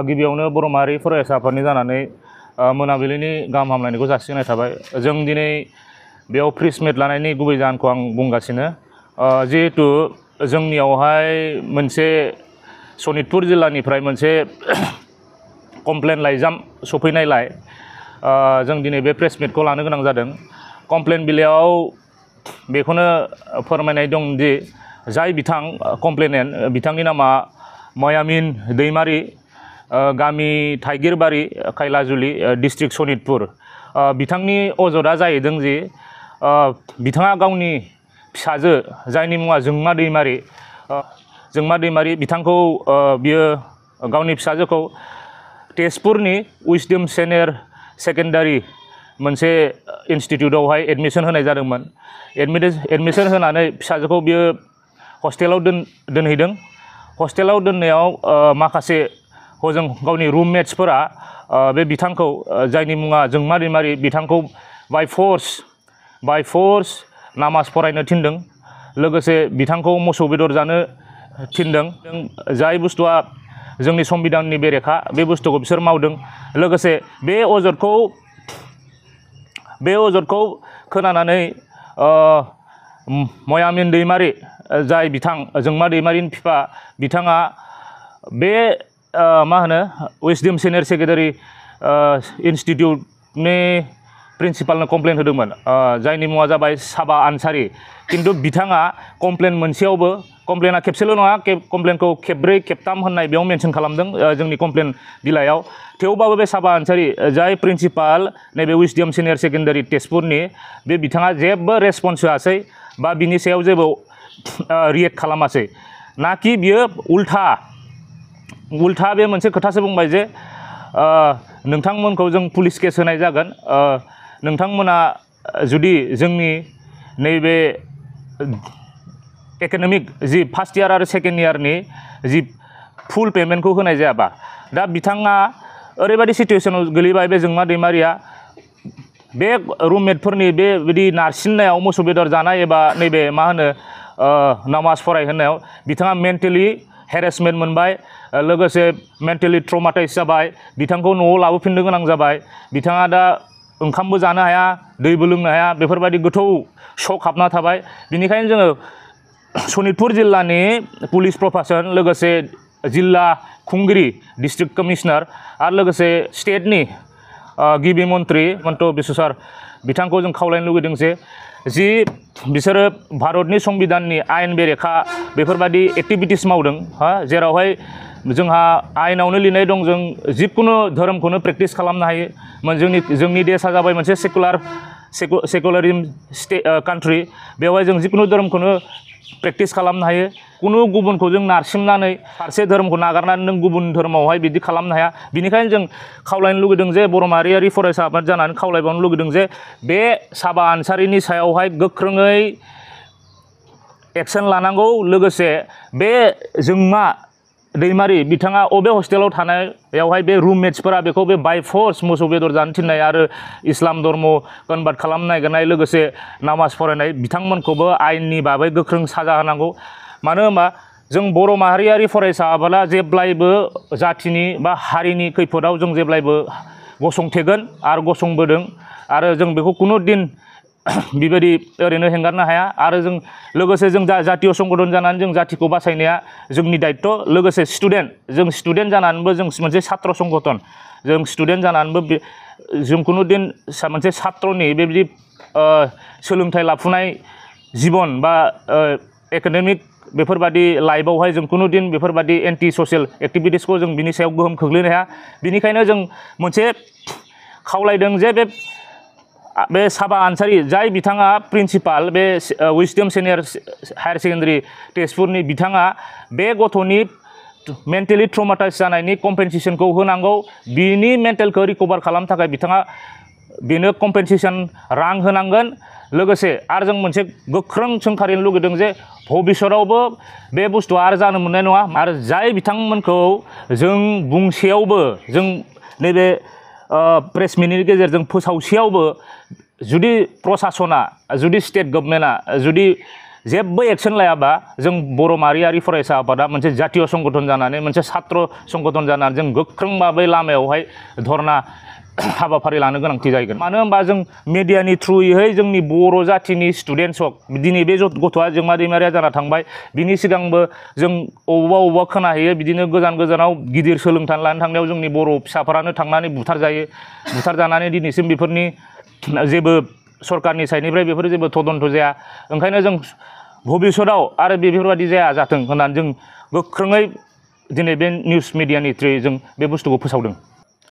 गिबियावनो बर' माहारि फरायसा आफादनि जानानै मोनाबिलिनि गाहाम हामलायनायखौ जासिनाय थाबाय। जों दिनै बेयाव प्रेस मिट लानायनि गुबै जाहोनखौ आं बुंगासिनो। जिहेतु जोंनियावहाय मोनसे सनितपुर जिल्लानिफ्राय मोनसे कमप्लेन लाइजाम सफैनायलाय जों दिनै बे प्रेस मिटखौ लानो गोनां जादों। कमप्लेन बिलाइयाव बेखौनो फोरमायनाय दं दि जाय बिथां कमप्लेनेन्ट बिथांनि नामा मयामिन दैमारि, गामि थाइगिरबारि, खैलाजुलि, डिस्ट्रिक्ट सनितपुर। बिथांनि अजदआ जाहैदों जि बिथाङा गावनि फिसाजो जायनि मुङा जोंमा दैमारि बिथांखौ बियो गावनि फिसाजोखौ तेजपुरनि उइसडम सिनियर सेकेन्डारि मोनसे इन्स्टिटिउटआवहाय एडमिसन होनाय जादोंमोन। एडमिसन होनानै फिसाजोखौ बियो हस्टेलाव दोनहैदों। हस्टेलाव दोननायाव माखासे हजों गावनि रुममेट्सफोरा बे बिथांखौ जायनि मुङा जोंमा दैमारि बिथांखौ बाय फर्स नामाज फरायनो थिनदों। लोगोसे बिथांखौ मोसौ बेदर जानो थिनदों। जाय बुस्थुआ जोंनि संबिधाननि बेरेखा बे बुस्थुखौ बिसोर मावदों। लोगोसे बे अजदखौ खोनानानै मयामिन दैमारि जाय बिथां जोंमा दैमारिनि बिफा बिथाङा बे मा होनो उइसडम सिनियर सेकेन्डारि इन्स्टिटिउटनि प्रिन्सिपालनो कमप्लेन होदोंमोन, जायनि मुङा जाबाय साबा आनसारि। खिन्थु बिथाङा कमप्लेन मोनसेयावबो कमप्लेना खेबसेल' नङा, कमप्लेनखौ खेबब्रै खेबथाम होननाय बेयाव मेनसन खालामदों जोंनि कमप्लेन बिलाइयाव। थेवबाबो बे साबा आनसारि जाय प्रिन्सिपाल नैबे उइसडम सिनियर सेकेन्डारि तेजपुरनि बे बिथाङा जेबो रेसपन्स होआसै बा बिनि सायाव जेबो रियेक्ट खालामासै। नाखि बियो उल्था बे मोनसे खोथासो बुंबाय जे नोंथांमोनखौ जों पुलिस केस होनाय जागोन। नोंथांमोना जुदि जोंनि नैबे एकाडेमिक जि फार्स्ट इयार आरो सेकेन्ड इयारनि जि फुल पेमेन्टखौ होनाय जायाबा। दा बिथाङा ओरैबायदि सिटुवेसनाव गोलैबाय बे जोंमा दैमारिया बे रुममेटफोरनि बेबायदि नारसिननायाव मोसौ बेदर जानाय एबा नैबे मा होनो नामाज फरायहोनायाव बिथाङा मेन्टेलि हेरेसमेन्ट मोनबाय। लोगोसे मेन्टेलि ट्रमाटाइज जाबाय। बिथांखौ न'आव लाबोफिननो गोनां जाबाय। बिथाङा दा ओंखामबो जानो हाया, दैबो लोंनो हाया, बेफोरबायदि गोथौ शक हाबना थाबाय। बिनिखायनो जोङो सनितपुर जिल्लानि पुलिस प्रशासन, लोगोसे जिल्ला खुंगिरि डिस्ट्रिक्ट कमिशनार आरो लोगोसे स्टेटनि गिबि मन्त्रि हिमन्त बिश्व सार बिथांखौ जों खावलायनो लुगैदों जे बिसोरो भारतनि संबिधाननि आयेन बेरेखा बेफोरबायदि एक्टिभिटिस मावदों, जेरावहाय जोंहा आयेनावनो लिरनाय दं जों जिखुनु धोरोमखौनो प्रेक्टिस खालामनो हायो। जोंनि देशआ जाबाय मोनसे सेकुलारिज्म कान्ट्रि। बेवहाय जों जिखुनु धोरोमखौनो प्रेक्टिस खालामनो हायो। कुनु गुबुनखौ जों नारसिननानै फारसे धोरोमखौ नागारनानै नों गुबुन धोरोमावहाय बिदि खालामनो हाया। बिनिखायनो जों खावलायनो लुगैदों जे बर' माहारियारि फरायसा आफाद जानानै खावलायबावनो लुगैदों जे बे साबा आनसारिनि सायावहाय गोख्रोङै एक्सन लानांगौ। लोगोसे बे जोंमा दैमारि बिथाङा अबे हस्टेलाव थानायावहाय बे रुममेट्सफोरा बेखौ बे बाय फर्स मोसौ बेदर जानो थिननाय आरो इस्लाम धर्म कनभार्ट खालामनो नागिरनाय, लोगोसे नामाज फरायनाय बिथांमोनखौबो आयेननि बागै गोख्रों साजा होनांगौ। मानो होनबा जों बर' माहारियारि फरायसा आफादा जेब्लायबो जाथिनि बा हारिनि खैफोदाव जों जेब्लायबो गसंथेगोन आरो गसंबोदों। आरो जों बेखौ कुनु दिन बेबायदि ओरैनो हेंगारनो हाया। आरो जों लोगोसे जों जातीय संगठन जानानै जों जातिखौ बासायनाया जोंनि दायित्व। लोगोसे जों स्टुडेन्ट जानानैबो जों मोनसे छात्र संगठन, जों स्टुडेन्ट जानानैबो जों कुनु दिन मोनसे छात्रनि बेबायदि सोलोंथाइ लाफुनाय जिबन बा एकाडेमिक बेफोरबादि लाइफआवहाय जों कुनु दिन बेफोरबादि एन्टि ससियेल एक्टिभिटिसखौ जों बिनि सायाव गोहोम खोख्लैनो हाया। बिनिखायनो जों मोनसे खावलायदों जे बे साबा आनसारि जाय बिथाङा प्रिन्सिपाल बे उइसडम सिनियर हायार सेकेन्डारि तेजपुरनि बिथाङा बे गथ'नि मेन्टेलि ट्रमाटाइज जानायनि कम्पेनसेसनखौ होनांगौ। बिनि मेन्टेलखौ रिकभार खालामनो थाखाय बिथाङा बेनो कम्पेनसेसन रां होनांगोन। लोगोसे आरो जों मोनसे गोख्रों सोंखारिनो लुगैदों जे भबिष्यतावबो बे बुस्थुआ आरो जानो मोननाय नङा। आरो जाय बिथांमोनखौ जों बुंसेयावबो जों नैबे प्रेस मिटनि गेजेरजों फोसावसेयावबो जुदि प्रसासना, जुदि स्टेट गभर्नमेन्टआ जुदि जेबो एक्सन लायाबा जों बर' माहारियारि फरायसा आफादा मोनसे जातीय संगठन जानानै मोनसे सात्र संगठन जानानै जों गोख्रोंबा बै लामायावहाय धरना हाबाफारि लानो गोनांथि जागोन मानो होनबा जों मिडियानि थ्रुयै जोंनि बर' जाथिनि स्टुडेन्टस हक दिनै बे गथ'आ जोंमा दैमारिया जाना थांबाय बिनि सिगांबो जों अबावबा खोनाहैयो बिदिनो गोजान गोजानाव गिदिर सोलोंथाइ लानो थांनायाव जोंनि बर' फिसाफोरानो थांनानै बुथारजानानै दिनैसिम बेफोरनि जेबो सरकारनि साइडनिफ्राय बेफोर जेबो तदन्त जाया ओंखायनो जों भबिष्यतआव आरो बेफोरबायदि जाया जाथों होननानै जों गोख्रोङै दिनै बे निउस मिडियानि थ्रुयै जों बे बुस्थुखौ फोसावदों।